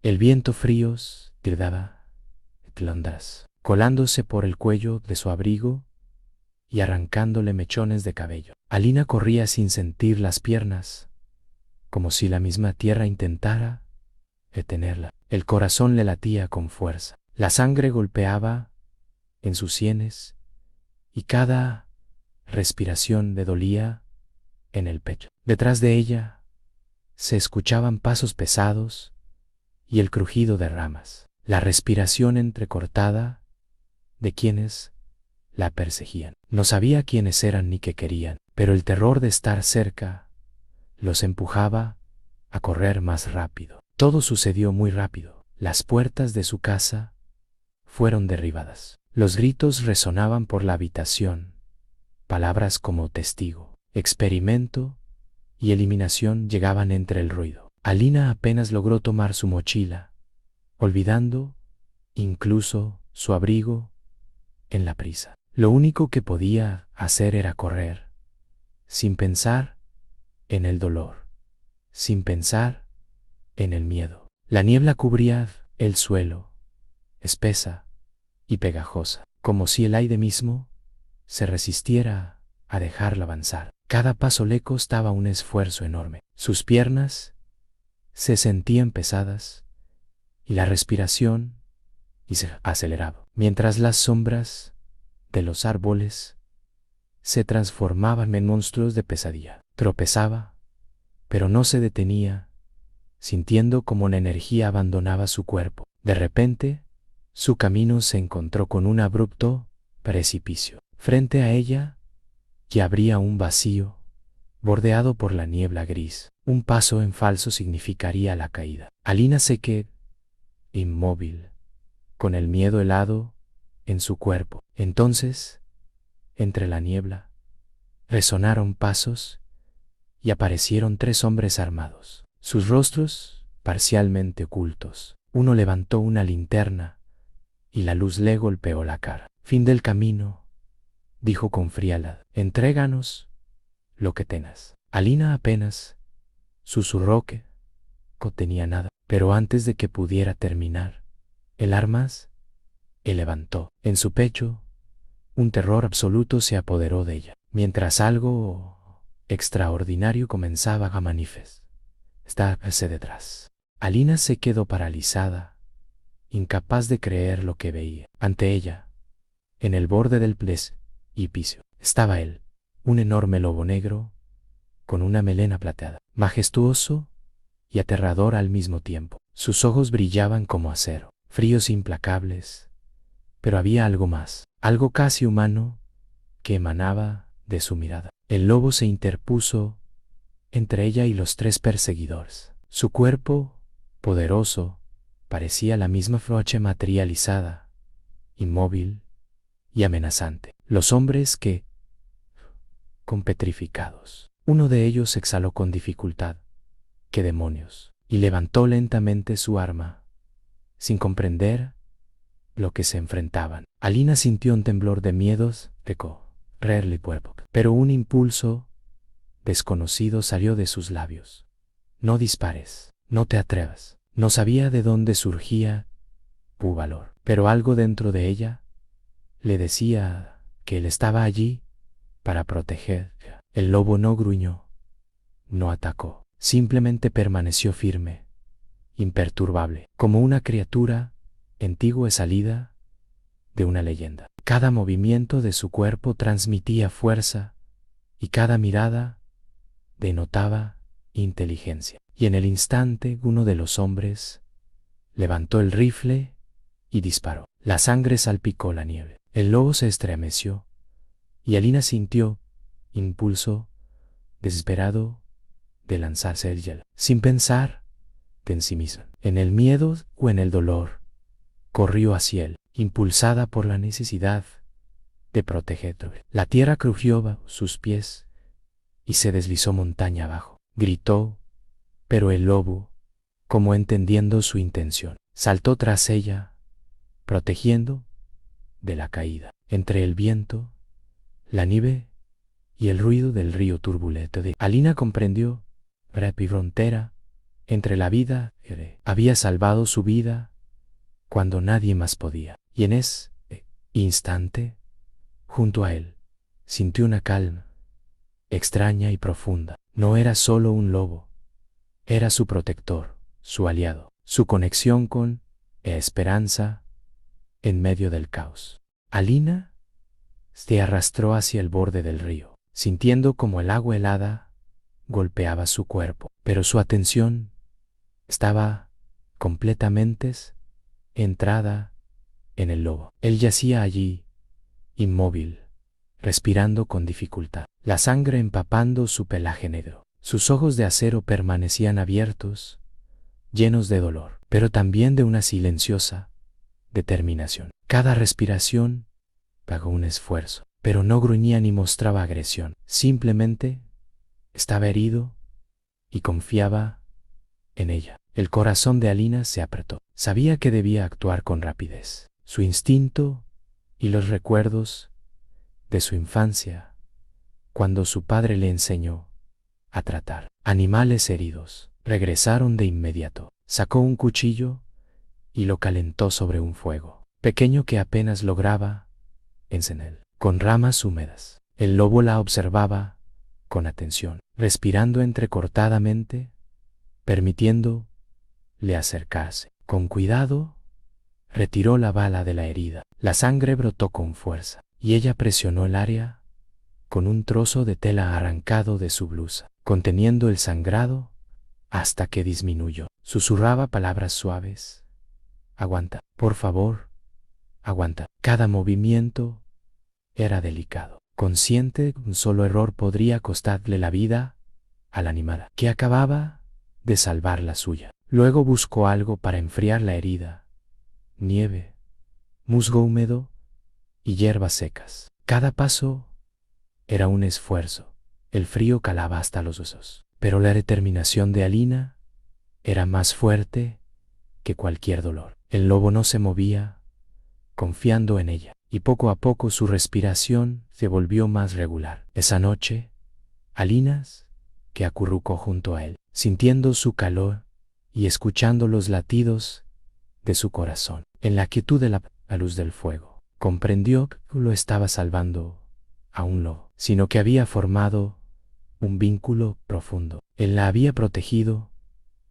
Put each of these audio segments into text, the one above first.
El viento fríos tirdaba tlandas, colándose por el cuello de su abrigo y arrancándole mechones de cabello. Alina corría sin sentir las piernas, como si la misma tierra intentara detenerla. El corazón le latía con fuerza. La sangre golpeaba en sus sienes y cada respiración le dolía en el pecho. Detrás de ella se escuchaban pasos pesados y el crujido de ramas, la respiración entrecortada de quienes la perseguían. No sabía quiénes eran ni qué querían, pero el terror de estar cerca los empujaba a correr más rápido. Todo sucedió muy rápido. Las puertas de su casa fueron derribadas. Los gritos resonaban por la habitación. Palabras como testigo, experimento y eliminación llegaban entre el ruido. Alina apenas logró tomar su mochila, olvidando incluso su abrigo en la prisa. Lo único que podía hacer era correr, sin pensar en el dolor, sin pensar en el miedo. La niebla cubría el suelo, espesa y pegajosa, como si el aire mismo se resistiera a dejarla avanzar. Cada paso le costaba un esfuerzo enorme. Sus piernas se sentían pesadas y la respiración se aceleraba, mientras las sombras de los árboles se transformaban en monstruos de pesadilla. Tropezaba, pero no se detenía, sintiendo como la energía abandonaba su cuerpo. De repente, su camino se encontró con un abrupto precipicio. Frente a ella ya abría un vacío, bordeado por la niebla gris. Un paso en falso significaría la caída. Alina se quedó inmóvil, con el miedo helado en su cuerpo. Entonces, entre la niebla, resonaron pasos y aparecieron 3 hombres armados, sus rostros parcialmente ocultos. Uno levantó una linterna y la luz le golpeó la cara. Fin del camino, dijo con frialdad. Entréganos lo que tengas. Alina apenas susurró que no tenía nada, pero antes de que pudiera terminar, el armas se levantó. En su pecho, un terror absoluto se apoderó de ella, mientras algo extraordinario comenzaba a manifestarse detrás. Alina se quedó paralizada, incapaz de creer lo que veía. Ante ella, en el borde del precipicio, estaba él, un enorme lobo negro, con una melena plateada, majestuoso y aterrador al mismo tiempo. Sus ojos brillaban como acero, fríos e implacables, pero había algo más, algo casi humano, que emanaba de su mirada. El lobo se interpuso entre ella y los 3 perseguidores. Su cuerpo, poderoso, parecía la misma froche materializada, inmóvil y amenazante. Los hombres con petrificados. Uno de ellos exhaló con dificultad. ¡Qué demonios! Y levantó lentamente su arma, sin comprender lo que se enfrentaban. Alina sintió un temblor de miedos de correrle el cuerpo, pero un impulso desconocido salió de sus labios. No dispares, no te atrevas. No sabía de dónde surgía su valor, pero algo dentro de ella le decía que él estaba allí para protegerla. El lobo no gruñó, no atacó, simplemente permaneció firme, imperturbable, como una criatura antigua salida de una leyenda. Cada movimiento de su cuerpo transmitía fuerza y cada mirada denotaba inteligencia. Y en el instante uno de los hombres levantó el rifle y disparó. La sangre salpicó la nieve. El lobo se estremeció y Alina sintió impulso desesperado de lanzarse el hielo, sin pensar en sí misma, en el miedo o en el dolor. Corrió hacia él, impulsada por la necesidad de protegerlo. La tierra crujió bajo sus pies y se deslizó montaña abajo. Gritó, pero el lobo, como entendiendo su intención, saltó tras ella, protegiendo de la caída. Entre el viento, la nieve y el ruido del río turbulento Alina comprendió, frontera entre la vida. Había salvado su vida cuando nadie más podía. Y en ese instante, junto a él, sintió una calma extraña y profunda. No era solo un lobo, era su protector, su aliado, su conexión con esperanza en medio del caos. Alina se arrastró hacia el borde del río, sintiendo como el agua helada golpeaba su cuerpo, pero su atención estaba completamente entrada en el lobo. Él yacía allí, inmóvil, respirando con dificultad, la sangre empapando su pelaje negro. Sus ojos de acero permanecían abiertos, llenos de dolor, pero también de una silenciosa determinación. Cada respiración pagó un esfuerzo, pero no gruñía ni mostraba agresión. Simplemente estaba herido y confiaba en ella. El corazón de Alina se apretó. Sabía que debía actuar con rapidez. Su instinto y los recuerdos de su infancia, cuando su padre le enseñó a tratar animales heridos, regresaron de inmediato. Sacó un cuchillo y lo calentó sobre un fuego pequeño que apenas lograba encender, con ramas húmedas. El lobo la observaba con atención, respirando entrecortadamente, permitiéndole acercarse. Con cuidado, retiró la bala de la herida. La sangre brotó con fuerza, y ella presionó el área con un trozo de tela arrancado de su blusa, conteniendo el sangrado hasta que disminuyó. Susurraba palabras suaves. Aguanta, por favor, aguanta. Cada movimiento era delicado. Consciente, un solo error podría costarle la vida a la animada, que acababa de salvar la suya. Luego buscó algo para enfriar la herida: nieve, musgo húmedo y hierbas secas. Cada paso era un esfuerzo. El frío calaba hasta los huesos, pero la determinación de Alina era más fuerte que cualquier dolor. El lobo no se movía, confiando en ella, y poco a poco su respiración se volvió más regular. Esa noche, Alina se acurrucó junto a él, sintiendo su calor y escuchando los latidos de su corazón. En la quietud de la luz del fuego, comprendió que no lo estaba salvando a un lobo, sino que había formado un vínculo profundo. Él la había protegido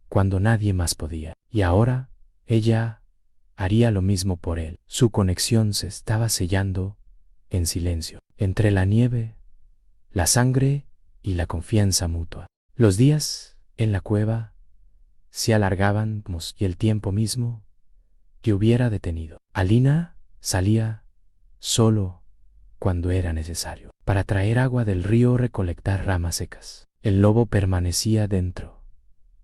cuando nadie más podía, y ahora ella haría lo mismo por él. Su conexión se estaba sellando en silencio, entre la nieve, la sangre y la confianza mutua. Los días en la cueva se alargaban como si el tiempo mismo que hubiera detenido. Alina salía solo cuando era necesario, para traer agua del río o recolectar ramas secas. El lobo permanecía dentro,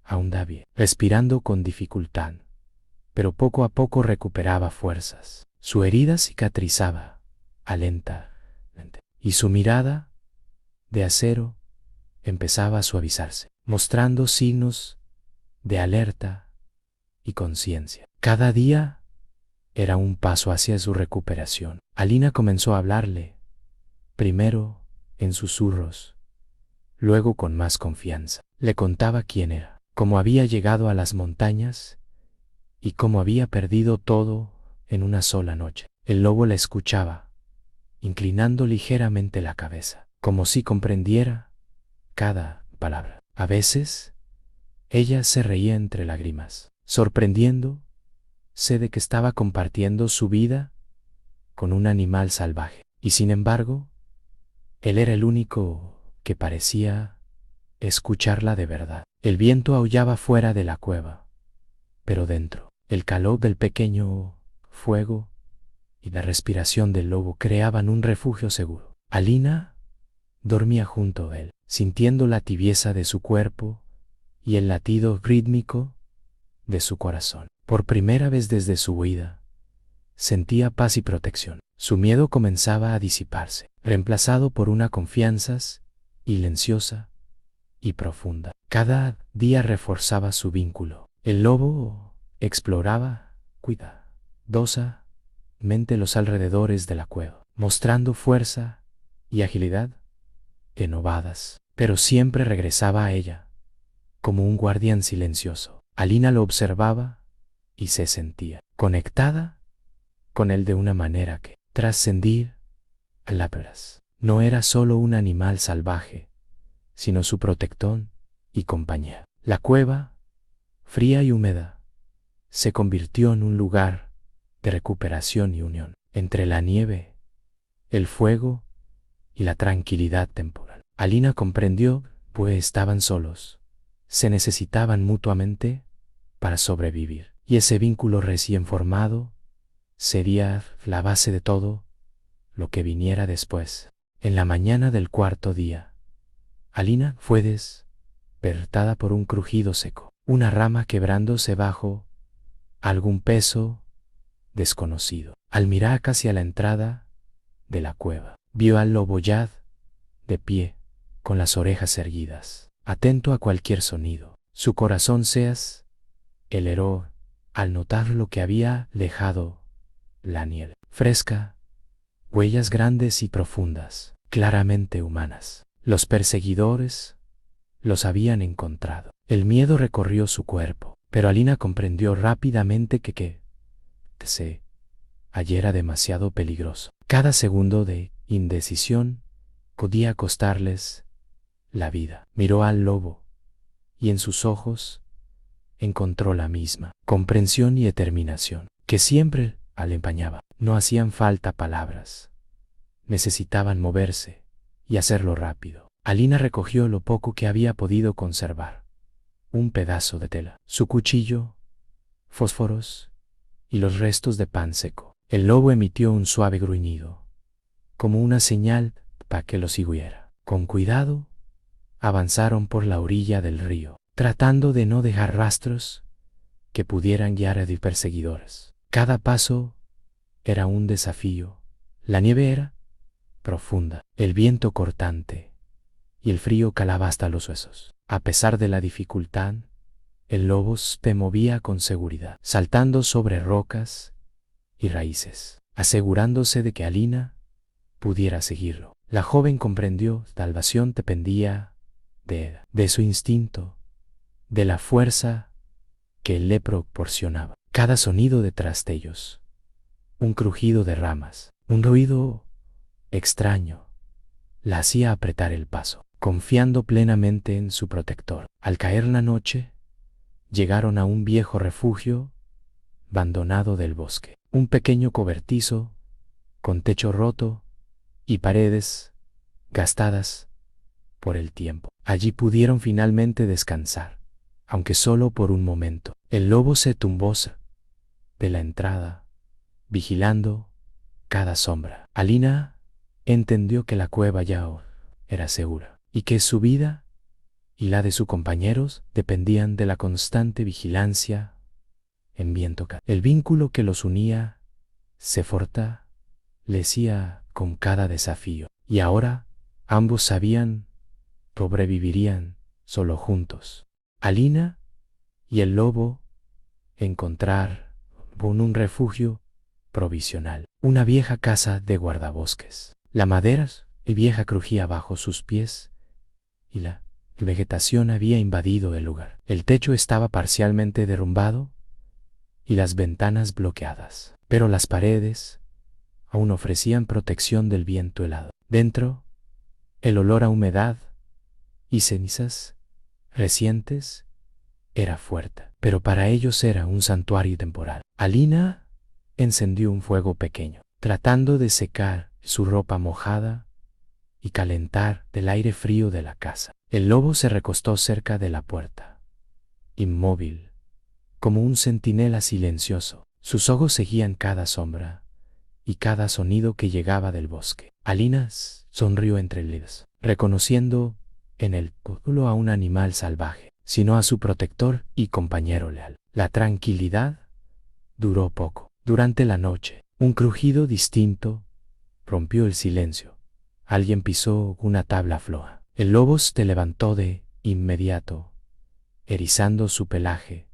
aún débil, respirando con dificultad, pero poco a poco recuperaba fuerzas. Su herida cicatrizaba lentamente, y su mirada de acero empezaba a suavizarse, mostrando signos de alerta y conciencia. Cada día era un paso hacia su recuperación. Alina comenzó a hablarle, primero en susurros, luego con más confianza. Le contaba quién era, cómo había llegado a las montañas y cómo había perdido todo en una sola noche. El lobo la escuchaba, inclinando ligeramente la cabeza, como si comprendiera cada palabra. A veces, ella se reía entre lágrimas, sorprendiéndose de que estaba compartiendo su vida con un animal salvaje. Y sin embargo, él era el único que parecía escucharla de verdad. El viento aullaba fuera de la cueva, pero dentro, el calor del pequeño fuego y la respiración del lobo creaban un refugio seguro. Alina dormía junto a él, sintiendo la tibieza de su cuerpo y el latido rítmico de su corazón. Por primera vez desde su huida, sentía paz y protección. Su miedo comenzaba a disiparse, reemplazado por una confianza silenciosa y profunda. Cada día reforzaba su vínculo. El lobo exploraba cuidadosamente los alrededores de la cueva, mostrando fuerza y agilidad renovadas, pero siempre regresaba a ella como un guardián silencioso. Alina lo observaba y se sentía conectada con él de una manera que trascendía a las palabras. No era solo un animal salvaje, sino su protector y compañía. La cueva, fría y húmeda, se convirtió en un lugar de recuperación y unión entre la nieve, el fuego y la tranquilidad temporal. Alina comprendió, pues estaban solos, se necesitaban mutuamente para sobrevivir, y ese vínculo recién formado sería la base de todo lo que viniera después. En la mañana del cuarto día, Alina fue despertada por un crujido seco, una rama quebrándose bajo algún peso desconocido. Al mirar hacia la entrada de la cueva, vio al lobo ya de pie, con las orejas erguidas, atento a cualquier sonido. Su corazón se aceleró al notar lo que había dejado la nieve fresca, huellas grandes y profundas, claramente humanas. Los perseguidores los habían encontrado. El miedo recorrió su cuerpo, pero Alina comprendió rápidamente que se era demasiado peligroso. Cada segundo de indecisión podía costarles la vida. Miró al lobo y en sus ojos encontró la misma comprensión y determinación que siempre le empañaba. No hacían falta palabras, necesitaban moverse y hacerlo rápido. Alina recogió lo poco que había podido conservar: un pedazo de tela, su cuchillo, fósforos y los restos de pan seco. El lobo emitió un suave gruñido, como una señal para que lo siguiera. Con cuidado, avanzaron por la orilla del río, tratando de no dejar rastros que pudieran guiar a los perseguidores. Cada paso era un desafío. La nieve era profunda, el viento cortante y el frío calaba hasta los huesos. A pesar de la dificultad, el lobo se movía con seguridad, saltando sobre rocas y raíces, asegurándose de que Alina pudiera seguirlo. La joven comprendió que la salvación dependía de su instinto, de la fuerza que él le proporcionaba. Cada sonido detrás de ellos, un crujido de ramas, un ruido extraño, la hacía apretar el paso, confiando plenamente en su protector. Al caer la noche, llegaron a un viejo refugio abandonado del bosque, un pequeño cobertizo con techo roto y paredes gastadas por el tiempo. Allí pudieron finalmente descansar, aunque solo por un momento. El lobo se tumbó de la entrada, vigilando cada sombra. Alina entendió que la cueva ya era segura y que su vida y la de sus compañeros dependían de la constante vigilancia en viento. El vínculo que los unía se fortalecía con cada desafío, y ahora ambos sabían sobrevivirían solo juntos. Alina y el lobo encontraron un refugio provisional, una vieja casa de guardabosques. La madera vieja crujía bajo sus pies y la vegetación había invadido el lugar. El techo estaba parcialmente derrumbado y las ventanas bloqueadas, pero las paredes aún ofrecían protección del viento helado. Dentro, el olor a humedad y cenizas recientes era fuerte, pero para ellos era un santuario temporal. Alina encendió un fuego pequeño, tratando de secar su ropa mojada y calentar el aire frío de la casa. El lobo se recostó cerca de la puerta, inmóvil, como un centinela silencioso. Sus ojos seguían cada sombra y cada sonido que llegaba del bosque. Alina sonrió entre dedos, reconociendo en él no solo a un animal salvaje, sino a su protector y compañero leal. La tranquilidad duró poco. Durante la noche, un crujido distinto rompió el silencio. Alguien pisó una tabla floja. El lobo se levantó de inmediato, erizando su pelaje,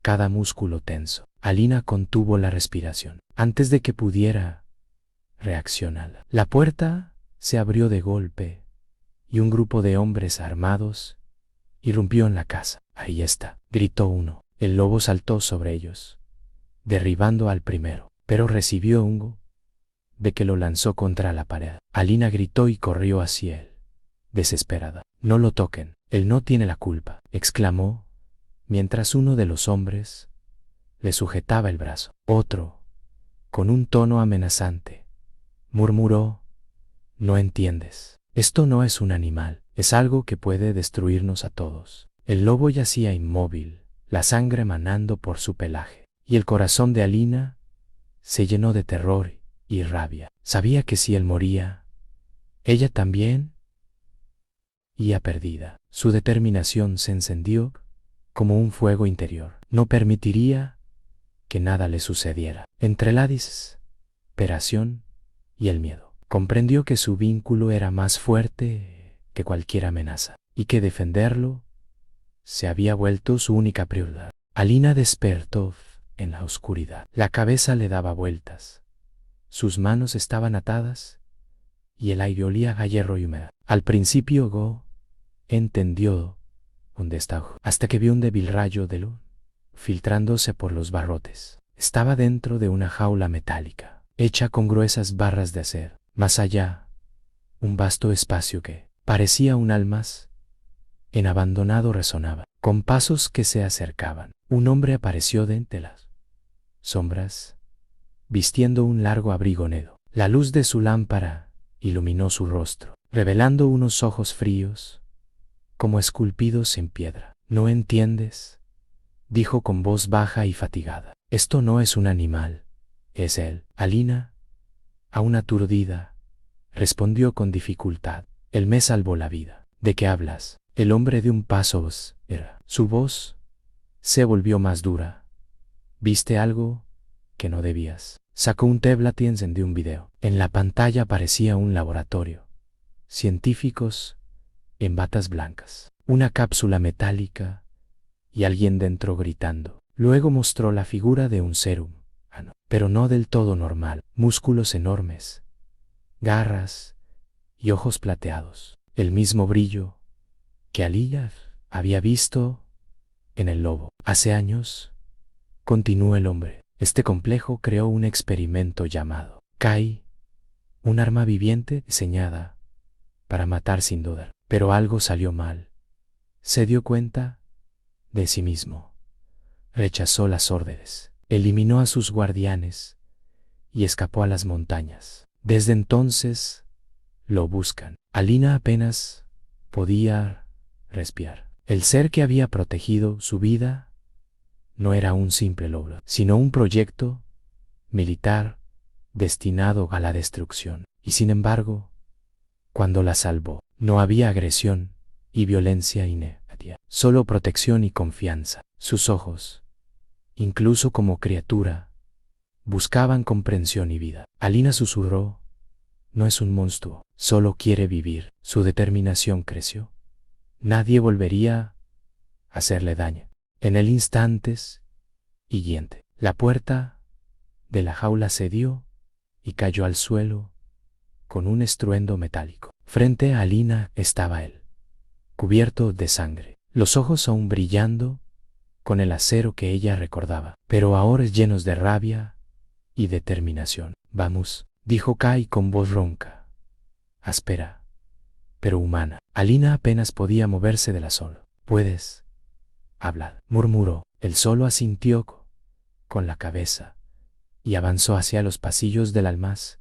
cada músculo tenso. Alina contuvo la respiración antes de que pudiera reaccionar. La puerta se abrió de golpe y un grupo de hombres armados irrumpió en la casa. Ahí está, gritó uno. El lobo saltó sobre ellos, derribando al primero, pero recibió un golpe de que lo lanzó contra la pared. Alina gritó y corrió hacia él, desesperada. No lo toquen, él no tiene la culpa, exclamó, mientras uno de los hombres le sujetaba el brazo. Otro, con un tono amenazante, murmuró, no entiendes. Esto no es un animal, es algo que puede destruirnos a todos. El lobo yacía inmóvil, la sangre manando por su pelaje, y el corazón de Alina se llenó de terror y rabia. Sabía que si él moría, ella también iba perdida. Su determinación se encendió como un fuego interior. No permitiría que nada le sucediera. Entre la desesperación y el miedo, comprendió que su vínculo era más fuerte que cualquier amenaza, y que defenderlo se había vuelto su única prioridad. Alina despertó en la oscuridad. La cabeza le daba vueltas. Sus manos estaban atadas y el aire olía a hierro y humedad. Al principio Go entendió dónde estaba, hasta que vio un débil rayo de luz filtrándose por los barrotes. Estaba dentro de una jaula metálica, hecha con gruesas barras de acero. Más allá, un vasto espacio que parecía un almaz en abandonado resonaba. Con pasos que se acercaban, un hombre apareció de entre las sombras, vistiendo un largo abrigo negro. La luz de su lámpara iluminó su rostro, revelando unos ojos fríos, como esculpidos en piedra. ¿No entiendes?, dijo con voz baja y fatigada. Esto no es un animal, es él. Alina, aún aturdida, respondió con dificultad. Él me salvó la vida. ¿De qué hablas? El hombre de un paso era. Su voz se volvió más dura. ¿Viste algo que no debías? Sacó un tablet y encendió un video. En la pantalla aparecía un laboratorio. Científicos en batas blancas, una cápsula metálica y alguien dentro gritando. Luego mostró la figura de un ser humano, pero no del todo normal. Músculos enormes, garras y ojos plateados. El mismo brillo que Alina había visto en el lobo. Hace años, continuó el hombre, este complejo creó un experimento llamado Kai, un arma viviente diseñada para matar sin dudar. Pero algo salió mal. Se dio cuenta de sí mismo. Rechazó las órdenes, eliminó a sus guardianes y escapó a las montañas. Desde entonces lo buscan. Alina apenas podía respirar. El ser que había protegido su vida no era un simple logro, sino un proyecto militar destinado a la destrucción. Y sin embargo, cuando la salvó, no había agresión y violencia innecesaria, solo protección y confianza. Sus ojos, incluso como criatura, buscaban comprensión y vida. Alina susurró, no es un monstruo, solo quiere vivir. Su determinación creció. Nadie volvería a hacerle daño. En el instante siguiente, la puerta de la jaula cedió y cayó al suelo con un estruendo metálico. Frente a Alina estaba él, cubierto de sangre, los ojos aún brillando con el acero que ella recordaba, pero ahora llenos de rabia y determinación. Vamos, dijo Kai con voz ronca, áspera, pero humana. Alina apenas podía moverse de la sola. Puedes hablar, murmuró. Él solo asintió con la cabeza y avanzó hacia los pasillos del almaz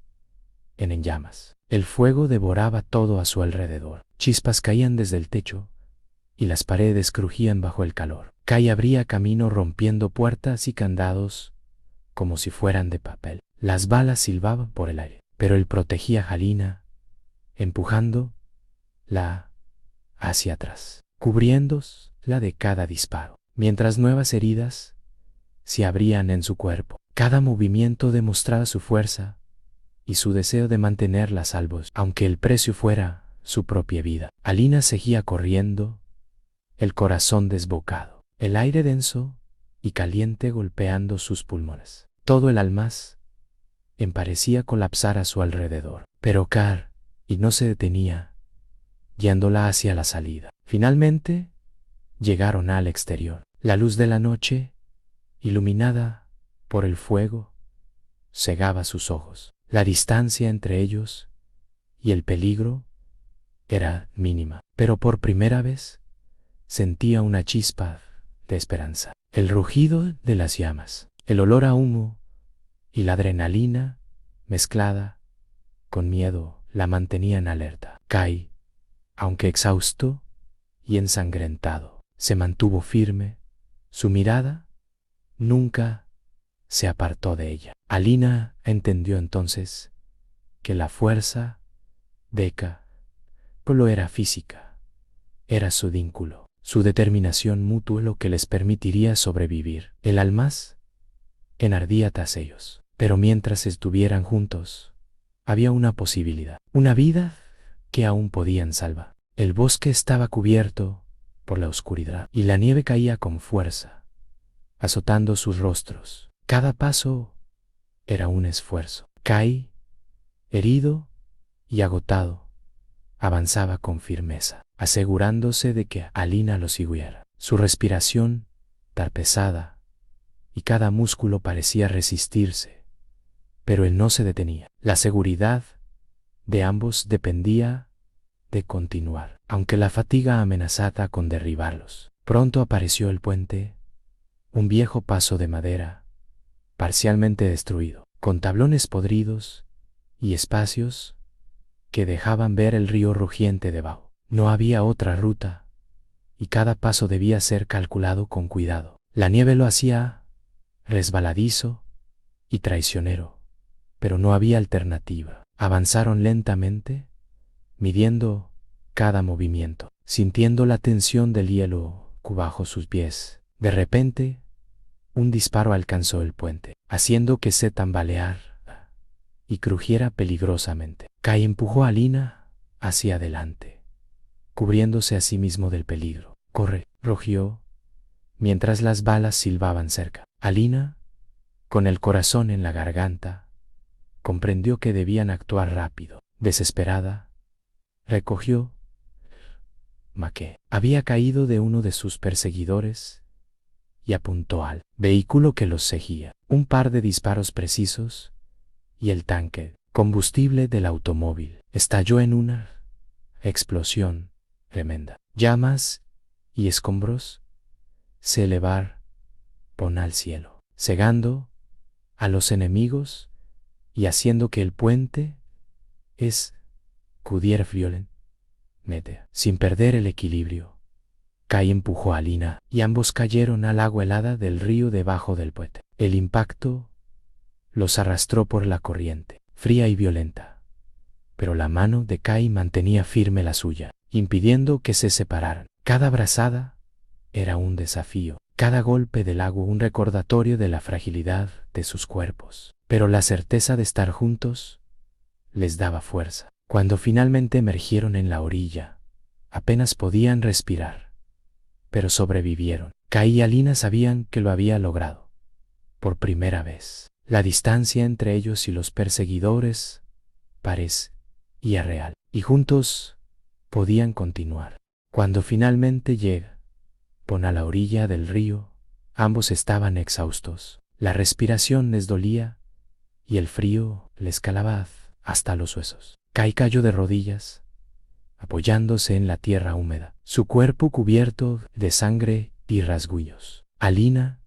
en llamas. El fuego devoraba todo a su alrededor. Chispas caían desde el techo y las paredes crujían bajo el calor. Kai abría camino rompiendo puertas y candados como si fueran de papel. Las balas silbaban por el aire, pero él protegía a Alina, empujándola hacia atrás, cubriéndola de cada disparo, mientras nuevas heridas se abrían en su cuerpo. Cada movimiento demostraba su fuerza y su deseo de mantenerla a salvo, aunque el precio fuera su propia vida. Alina seguía corriendo, el corazón desbocado, el aire denso y caliente golpeando sus pulmones. Todo el almaz parecía colapsar a su alrededor, pero Kai no se detenía, guiándola hacia la salida. Finalmente, llegaron al exterior. La luz de la noche, iluminada por el fuego, cegaba sus ojos. La distancia entre ellos y el peligro era mínima, pero por primera vez sentía una chispa de esperanza. El rugido de las llamas, el olor a humo y la adrenalina mezclada con miedo la mantenían alerta. Kai, aunque exhausto y ensangrentado, se mantuvo firme. Su mirada nunca se apartó de ella. Alina entendió entonces que la fuerza de Ka solo era física, era su vínculo, su determinación mutua lo que les permitiría sobrevivir. El almaz enardía tras ellos, pero mientras estuvieran juntos, había una posibilidad, una vida que aún podían salvar. El bosque estaba cubierto por la oscuridad y la nieve caía con fuerza, azotando sus rostros. Cada paso era un esfuerzo. Kai, herido y agotado, avanzaba con firmeza, asegurándose de que Alina lo siguiera. Su respiración tan pesada y cada músculo parecía resistirse, pero él no se detenía. La seguridad de ambos dependía de continuar, aunque la fatiga amenazaba con derribarlos. Pronto apareció el puente, un viejo paso de madera, parcialmente destruido, con tablones podridos y espacios que dejaban ver el río rugiente debajo. No había otra ruta, y cada paso debía ser calculado con cuidado. La nieve lo hacía resbaladizo y traicionero, pero no había alternativa. Avanzaron lentamente, midiendo cada movimiento, sintiendo la tensión del hielo bajo sus pies. De repente, un disparo alcanzó el puente, haciendo que se tambaleara y crujiera peligrosamente. Kai empujó a Lina hacia adelante, cubriéndose a sí mismo del peligro. «Corre», rugió, mientras las balas silbaban cerca. Alina, con el corazón en la garganta, comprendió que debían actuar rápido. Desesperada, recogió Maque. Había caído de uno de sus perseguidores y apuntó al vehículo que los seguía. Un par de disparos precisos y el tanque combustible del automóvil estalló en una explosión tremenda. Llamas y escombros se elevaron al cielo, cegando a los enemigos y haciendo que el puente escudiera violentamente. Sin perder el equilibrio, Kai empujó a Lina y ambos cayeron al agua helada del río debajo del puente. El impacto los arrastró por la corriente, fría y violenta, pero la mano de Kai mantenía firme la suya, impidiendo que se separaran. Cada brazada era un desafío, cada golpe del agua un recordatorio de la fragilidad de sus cuerpos, pero la certeza de estar juntos les daba fuerza. Cuando finalmente emergieron en la orilla, apenas podían respirar, pero sobrevivieron. Kai y Alina sabían que lo había logrado. Por primera vez, la distancia entre ellos y los perseguidores parecía real, y juntos podían continuar. Cuando finalmente llegaron a la orilla del río, ambos estaban exhaustos. La respiración les dolía y el frío les calaba hasta los huesos. Kai cayó de rodillas, apoyándose en la tierra húmeda, su cuerpo cubierto de sangre y rasguños. Alina,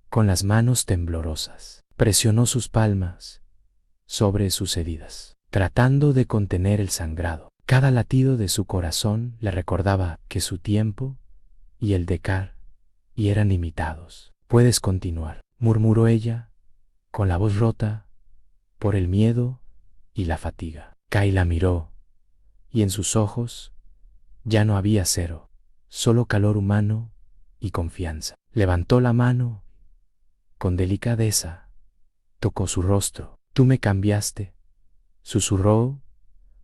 con las manos temblorosas, presionó sus palmas sobre sus heridas, tratando de contener el sangrado. Cada latido de su corazón le recordaba que su tiempo y el de Kai eran limitados. «Puedes continuar», murmuró ella, con la voz rota por el miedo y la fatiga. Kai la miró, y en sus ojos ya no había acero, solo calor humano y confianza. Levantó la mano, con delicadeza, tocó su rostro. «Tú me cambiaste», susurró,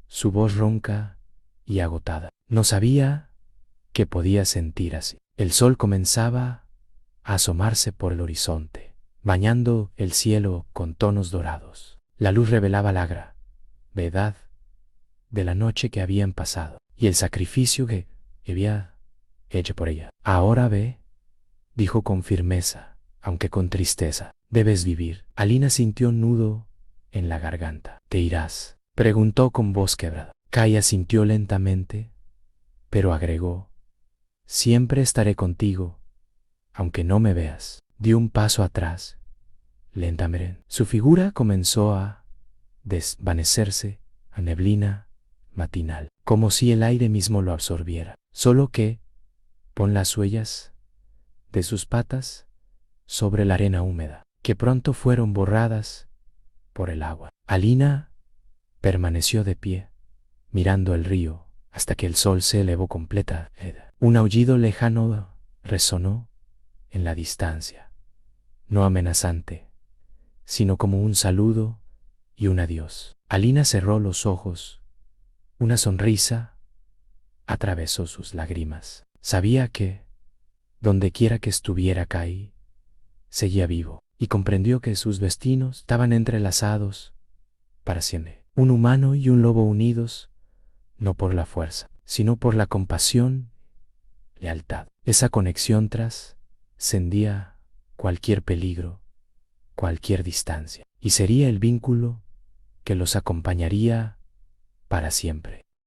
su voz ronca y agotada. No sabía que podía sentir así. El sol comenzaba a asomarse por el horizonte, bañando el cielo con tonos dorados. La luz revelaba la gravedad de la noche que habían pasado y el sacrificio que había eche por ella. Ahora ve, dijo con firmeza, aunque con tristeza. Debes vivir. Alina sintió un nudo en la garganta. ¿Te irás?, preguntó con voz quebrada. Kay asintió lentamente, pero agregó: siempre estaré contigo, aunque no me veas. Dio un paso atrás, lentamente. Su figura comenzó a desvanecerse a neblina matinal, como si el aire mismo lo absorbiera. Solo que, pon las huellas de sus patas sobre la arena húmeda, que pronto fueron borradas por el agua. Alina permaneció de pie, mirando el río, hasta que el sol se elevó completa. Un aullido lejano resonó en la distancia, no amenazante, sino como un saludo y un adiós. Alina cerró los ojos. Una sonrisa atravesó sus lágrimas. Sabía que, donde quiera que estuviera Kay, seguía vivo, y comprendió que sus destinos estaban entrelazados para siempre. Un humano y un lobo unidos, no por la fuerza, sino por la compasión y lealtad. Esa conexión trascendía cualquier peligro, cualquier distancia, y sería el vínculo que los acompañaría para siempre.